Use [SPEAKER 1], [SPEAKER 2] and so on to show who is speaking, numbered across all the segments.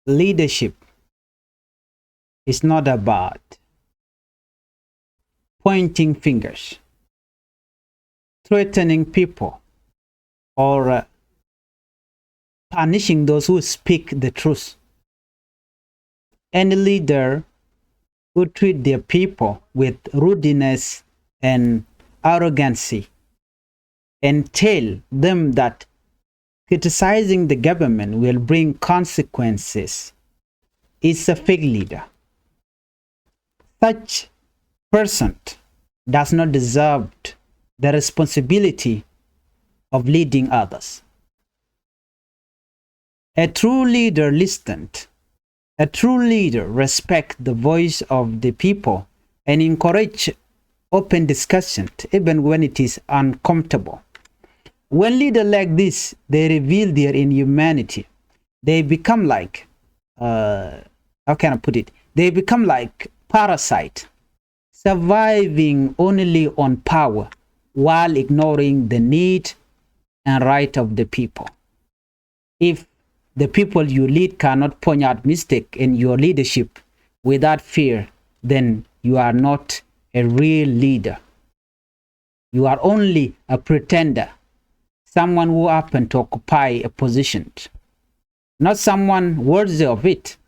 [SPEAKER 1] Leadership is not about pointing fingers, threatening people, or punishing those who speak the truth. Any leader who treat their people with rudeness and arrogancy and tell them that criticizing the government will bring consequences is a fake leader. Such person does not deserve the responsibility of leading others. A true leader listens. A true leader respects the voice of the people and encourages open discussion even when it is uncomfortable. When leaders like this, they reveal their inhumanity. They become like, how can I put it? They become like parasite, surviving only on power while ignoring the need and right of the people. If the people you lead cannot point out mistake in your leadership without fear, then you are not a real leader. You are only a pretender, someone who happened to occupy a position, not someone worthy of it.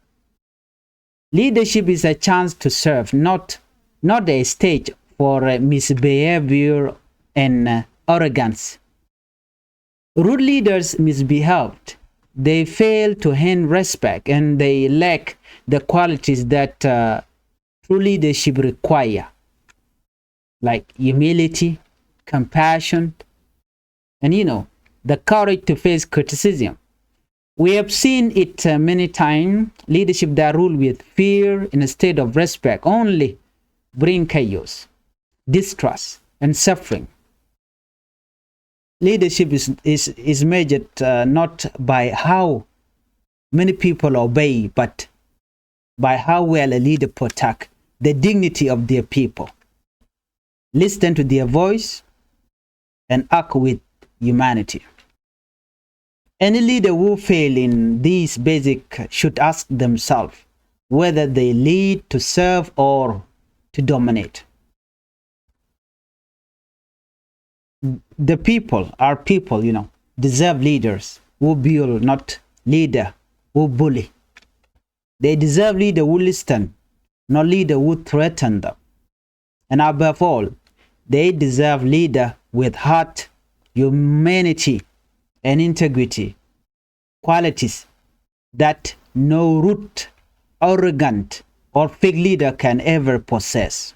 [SPEAKER 1] Leadership is a chance to serve, not a stage for misbehavior and arrogance. Rude leaders misbehaved. They fail to hand respect and they lack the qualities that true leadership require, like humility, compassion, and the courage to face criticism. We have seen it many times. Leadership that rule with fear instead of respect only bring chaos, distrust, and suffering. Leadership is measured not by how many people obey, but by how well a leader protects the dignity of their people, listen to their voice, and act with humanity. Any leader who fail in these basics should ask themselves whether they lead to serve or to dominate. The people, our people, deserve leaders who build, not leader who bully. They deserve leader who listen, not leader who threaten them. And above all, they deserve leader with heart, humanity, and integrity, qualities that no root, arrogant, or fake leader can ever possess.